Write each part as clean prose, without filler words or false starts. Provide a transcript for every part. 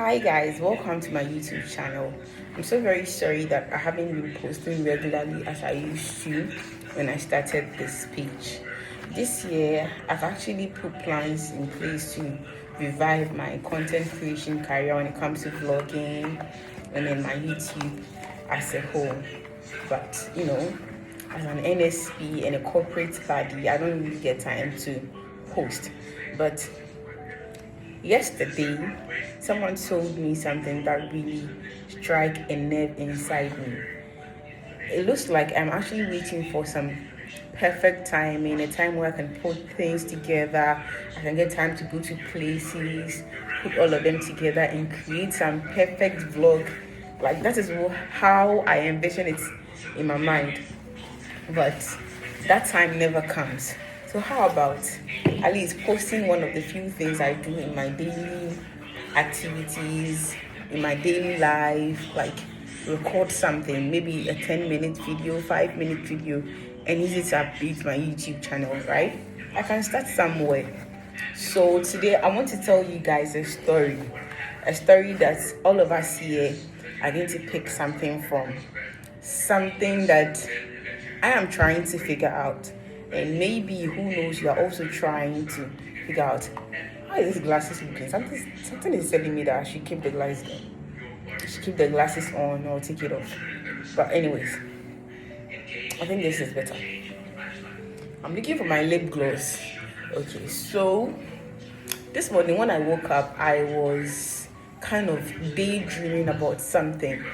Hi guys, welcome to my YouTube channel. I'm so very sorry that I haven't been posting regularly as I used to when I started this page. This year, I've actually put plans in place to revive my content creation career when it comes to vlogging and then my YouTube as a whole. But as an NSP and a corporate body, I don't really get time to post. But yesterday, someone told me something that really struck a nerve inside me. It looks like I'm actually waiting for some perfect time, in a time where I can put things together, I can get time to go to places, put all of them together and create some perfect vlog. Like that is how I envision it in my mind. But that time never comes. So how about at least posting one of the few things I do in my daily activities, in my daily life, like record something, maybe a 10-minute video, 5-minute video, and use it to update my YouTube channel, right? I can start somewhere. So today I want to tell you guys a story that all of us here are going to pick something from, something that I am trying to figure out, and maybe who knows, you are also trying to figure out how is this glasses looking. Something is telling me that I should keep the glasses on. I should keep the glasses on or take it off. But anyways, I think this is better. I'm looking for my lip gloss. Okay, so this morning when I woke up, I was kind of daydreaming about something.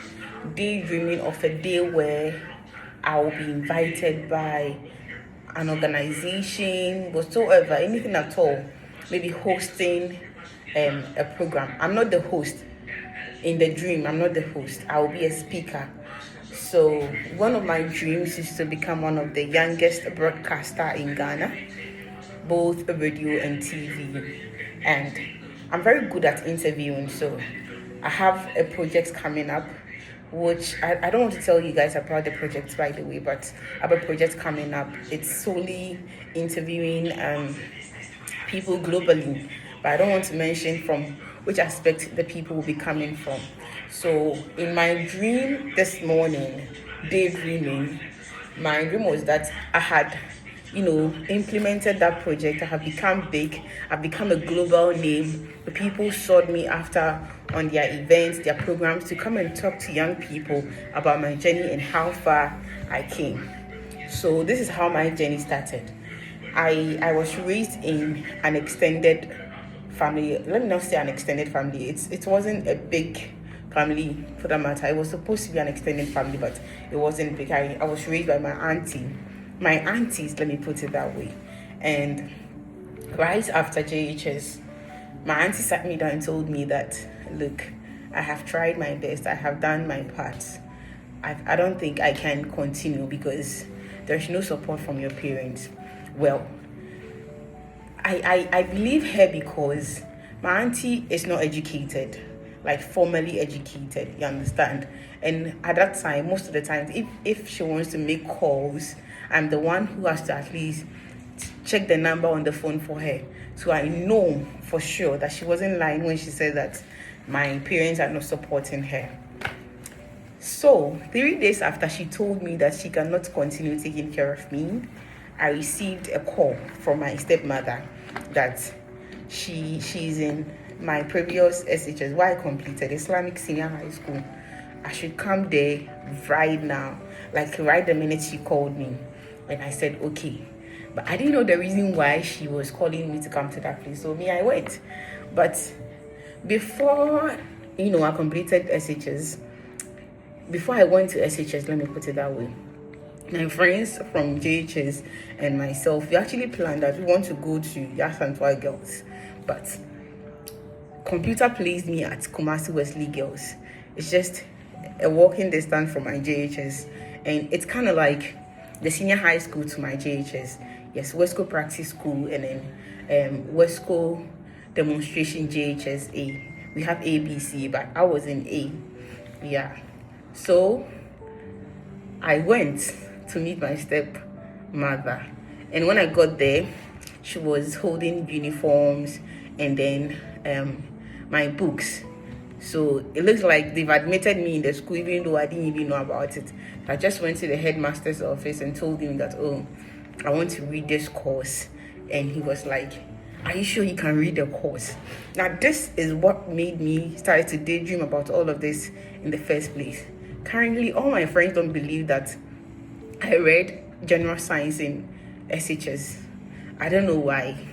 Daydreaming of a day where I will be invited by an organization, whatsoever, anything at all. Maybe hosting a program. I'm not the host. In the dream, I'm not the host. I will be a speaker. So one of my dreams is to become one of the youngest broadcaster in Ghana, both radio and TV. And I'm very good at interviewing, so I have a project coming up, which I don't want to tell you guys about the project, by the way, but I have a project coming up. It's solely interviewing people globally, but I don't want to mention from which aspect the people will be coming from. So in my dream this morning, daydreaming, my dream was that I had implemented that project. I have become big. I've become a global name. The people sought me after on their events, their programs, to come and talk to young people about my journey and how far I came. So this is how my journey started. I was raised in an extended family. Let me not say an extended family. It wasn't a big family for that matter. It was supposed to be an extended family, but it wasn't big. I was raised by my aunties, let me put it that way. And right after JHS, my auntie sat me down and told me that, look, I have tried my best. I have done my part. I don't think I can continue because there's no support from your parents. Well, I believe her because my auntie is not educated, like formally educated, you understand? And at that time, most of the times, if she wants to make calls, I'm the one who has to at least check the number on the phone for her. So I know for sure that she wasn't lying when she said that my parents are not supporting her. So 3 days after she told me that she cannot continue taking care of me, I received a call from my stepmother that she's in my previous SHS, where I completed Islamic Senior High School. I should come there right now, like right the minute she called me. And I said, okay. But I didn't know the reason why she was calling me to come to that place. So I went. But before, I completed SHS, before I went to SHS, let me put it that way, my friends from JHS and myself, we actually planned that we want to go to Yasantua Girls. But computer placed me at Kumasi Wesley Girls. It's just a walking distance from my JHS. And it's kind of like the senior high school to my JHS. Yes, Wesco Practice School and then Wesco Demonstration JHS A. We have ABC, but I was in A. Yeah. So I went to meet my stepmother. And when I got there, she was holding uniforms and then my books. So it looks like they've admitted me in the school, even though I didn't even know about it. I just went to the headmaster's office and told him that, oh, I want to read this course. And he was like, are you sure you can read the course? Now, this is what made me start to daydream about all of this in the first place. Currently, all my friends don't believe that I read general science in SHS. I don't know why,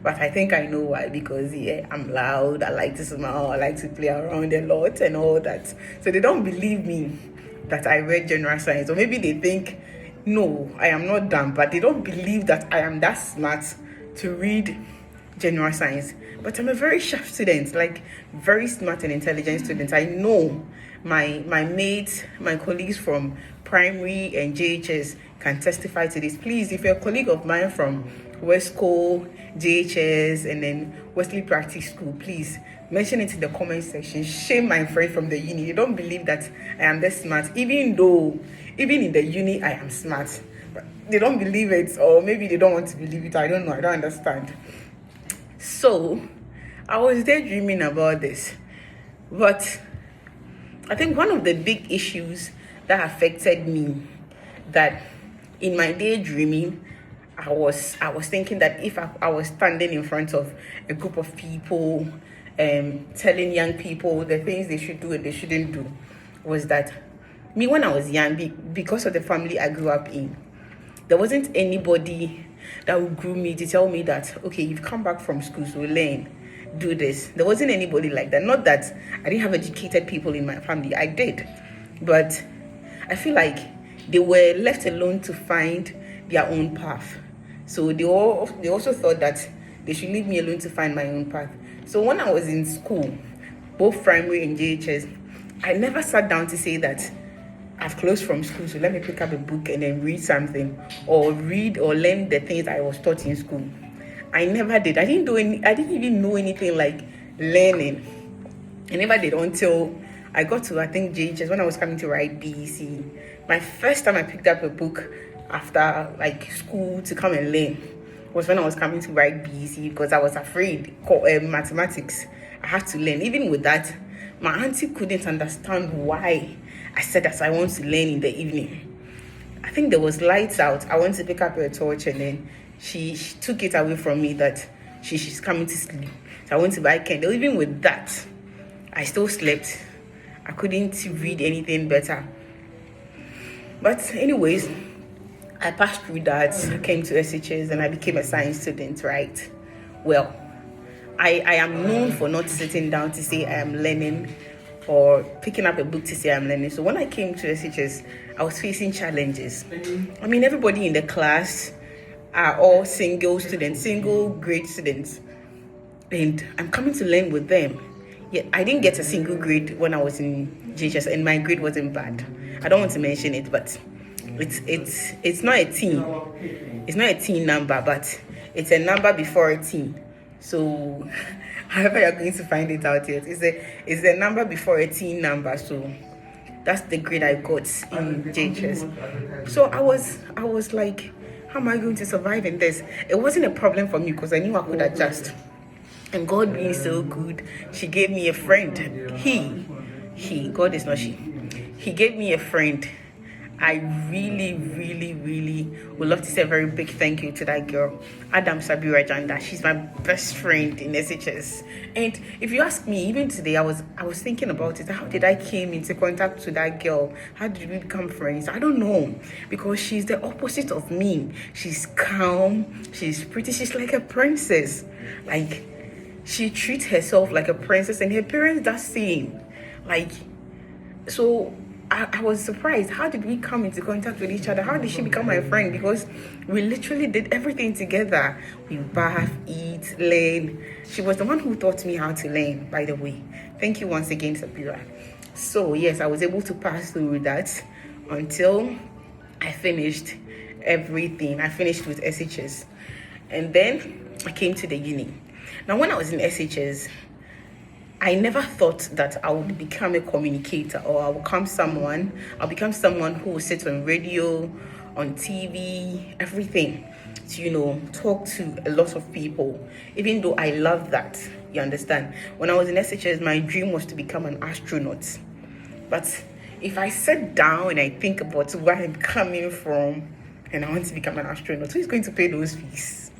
but I think I know why, because yeah, I'm loud, I like to smile, I like to play around a lot and all that. So they don't believe me that I read general science, or maybe they think, no, I am not dumb, but they don't believe that I am that smart to read general science. But I'm a very sharp student, like very smart and intelligent student. I know my mates, my colleagues from primary and JHS can testify to this. Please, if you're a colleague of mine from Westco, JHS, and then Wesley Practice School, please mention it in the comment section. Shame my friend from the uni. They don't believe that I am this smart, even in the uni I am smart. But they don't believe it, or maybe they don't want to believe it. I don't know. I don't understand. So I was daydreaming about this, but I think one of the big issues that affected me, that in my daydreaming, I was thinking that if I was standing in front of a group of people, telling young people the things they should do and they shouldn't do, was that me when I was young, because of the family I grew up in, there wasn't anybody that would groom me to tell me that, okay, you've come back from school, so learn, do this. There wasn't anybody like that. Not that I didn't have educated people in my family, I did, but I feel like they were left alone to find their own path. So they also thought that they should leave me alone to find my own path. So when I was in school, both primary and JHS, I never sat down to say that I've closed from school, so let me pick up a book and then read something, or read or learn the things I was taught in school. I never did. I didn't even know anything like learning. I never did until I got to, I think, JHS, when I was coming to write BEC. My first time I picked up a book after like school to come and learn was when I was coming to write BEC, because I was afraid mathematics. I had to learn. Even with that, my auntie couldn't understand why I said that I want to learn in the evening. I think there was lights out. I wanted to pick up a torch, and then she took it away from me that she's coming to sleep. So I went to buy candle. Even with that, I still slept. I couldn't read anything better. But anyways, I passed through that. I came to SHS and I became a science student, right? Well, I am known for not sitting down to say I am learning, or picking up a book to say I'm learning. So when I came to SHS, I was facing challenges. I mean, everybody in the class are all single grade students, and I'm coming to learn with them. Yet I didn't get a single grade when I was in JHS, and my grade wasn't bad. I don't want to mention it, but it's not a teen. It's not a teen number, but it's a number before a teen. So however you're going to find it out yet, it's a number before a teen number. So that's the grade I got in JHS. So I was like, how am I going to survive in this? It wasn't a problem for me because I knew I could adjust. And God being so good, she gave me a friend. God is not she. He gave me a friend. I really, really, really would love to say a very big thank you to that girl, Adam Sabira Janda. She's my best friend in SHS. And if you ask me, even today, I was thinking about it. How did I came into contact with that girl? How did we become friends? I don't know, because she's the opposite of me. She's calm. She's pretty. She's like a princess. Like, she treats herself like a princess, and her parents the same. Like, so I was surprised. How did we come into contact with each other? How did she become my friend? Because we literally did everything together. We bath, eat, learn. She was the one who taught me how to learn, by the way. Thank you once again, Sapira. So yes, I was able to pass through that until I finished everything. I finished with SHS. And then I came to the uni. Now, when I was in SHS, I never thought that I would become a communicator, or I'll become someone who will sit on radio, on TV, everything, to, talk to a lot of people. Even though I love that, You understand? When I was in SHS, my dream was to become an astronaut. But if I sit down and I think about where I'm coming from and I want to become an astronaut, who is going to pay those fees?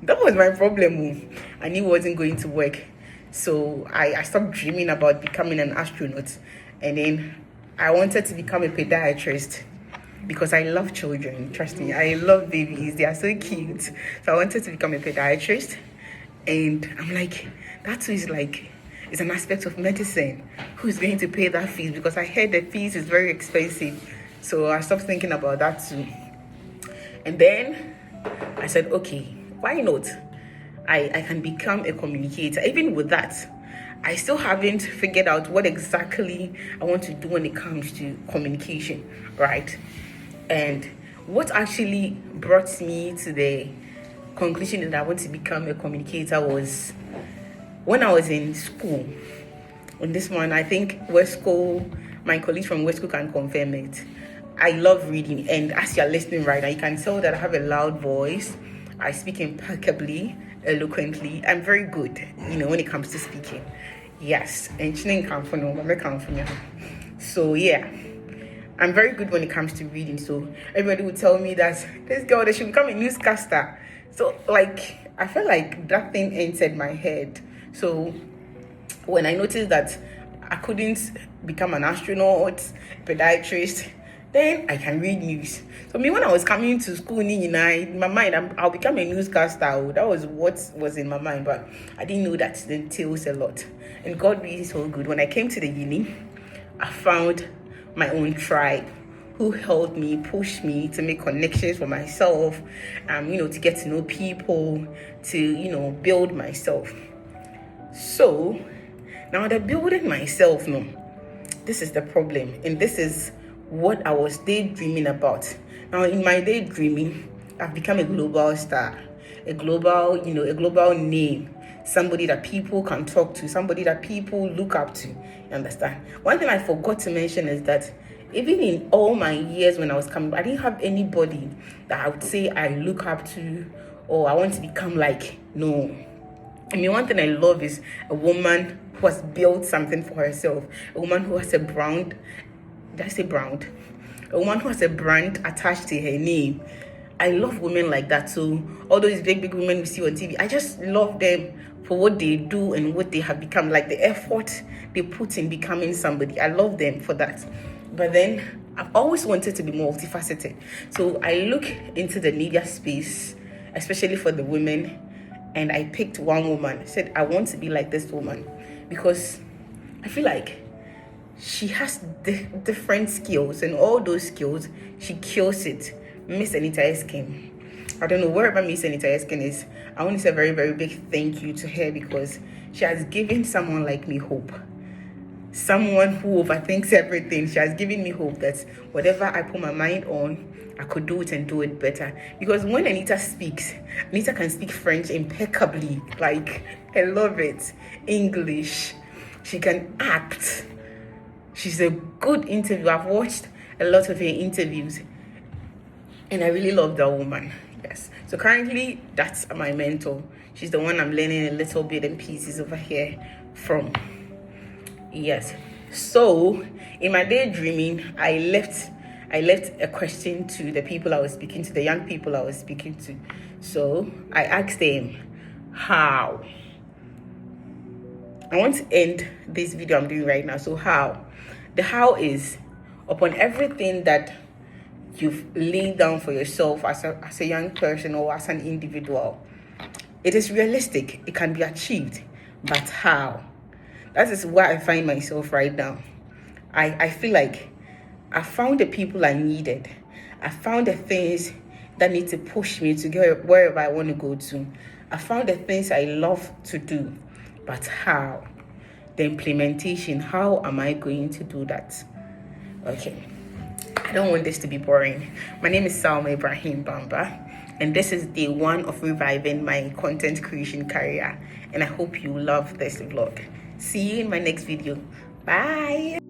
That was my problem. I knew it wasn't going to work. So I stopped dreaming about becoming an astronaut. And then I wanted to become a pediatrist because I love children. Trust me, I love babies. They are so cute. So I wanted to become a pediatrist. And I'm like, that is like, it's an aspect of medicine. Who's going to pay that fees? Because I heard the fees is very expensive. So I stopped thinking about that too. And then I said, okay, why not? I can become a communicator. Even with that, I still haven't figured out what exactly I want to do when it comes to communication, right? And what actually brought me to the conclusion that I want to become a communicator was when I was in school. On this one, I think Wesco, my colleagues from Wesco can confirm it. I love reading, and as you're listening right now, you can tell that I have a loud voice. I speak impeccably, eloquently. I'm very good, when it comes to speaking. Yes, and so yeah, I'm very good when it comes to reading. So everybody would tell me that this girl, they should become a newscaster. So I felt like that thing entered my head. So when I noticed that I couldn't become an astronaut, pediatrist, then I can read news. So me, when I was coming to school, in my mind, I'll become a newscaster. That was what was in my mind, but I didn't know that it entails a lot. And God really is so good. When I came to the uni, I found my own tribe who helped me, pushed me to make connections for myself, to get to know people, to, build myself. So now that building myself, this is the problem. And this is what I was daydreaming about. Now, in my daydreaming, I've become a global star, a global name, somebody that people can talk to, somebody that people look up to. You understand? One thing I forgot to mention is that even in all my years when I was coming, I didn't have anybody that I would say I look up to or I want to become like. No. I mean, one thing I love is a woman who has built something for herself, a woman who has a brand. Did I say brand? A woman who has a brand attached to her name. I love women like that. So all those big women we see on TV, I just love them for what they do and what they have become, like the effort they put in becoming somebody. I love them for that. But then I've always wanted to be multifaceted. So I look into the media space, especially for the women, and I picked one woman. I said, I want to be like this woman because I feel like she has different skills, and all those skills, she kills it. Miss Anita Eskin. I don't know wherever Miss Anita Eskin is. I want to say a very, very big thank you to her because she has given someone like me hope. Someone who overthinks everything. She has given me hope that whatever I put my mind on, I could do it and do it better. Because when Anita speaks, Anita can speak French impeccably. Like, I love it. English. She can act. She's a good interviewer. I've watched a lot of her interviews and I really love that woman. Yes. So currently, that's my mentor. She's the one I'm learning a little bit in pieces over here from. Yes. So in my daydreaming, I left a question to the people I was speaking to, the young people I was speaking to. So I asked them, how? I want to end this video I'm doing right now. So how? The how is upon everything that you've laid down for yourself as a young person or as an individual. It is realistic. It can be achieved. But how? That is where I find myself right now. I feel like I found the people I needed. I found the things that need to push me to get wherever I want to go to. I found the things I love to do. But how? The implementation, how am I going to do that? Okay, I don't want this to be boring. My name is Salma Ibrahim Bamba, and this is day 1 of reviving my content creation career. And I hope you love this vlog. See you in my next video. Bye.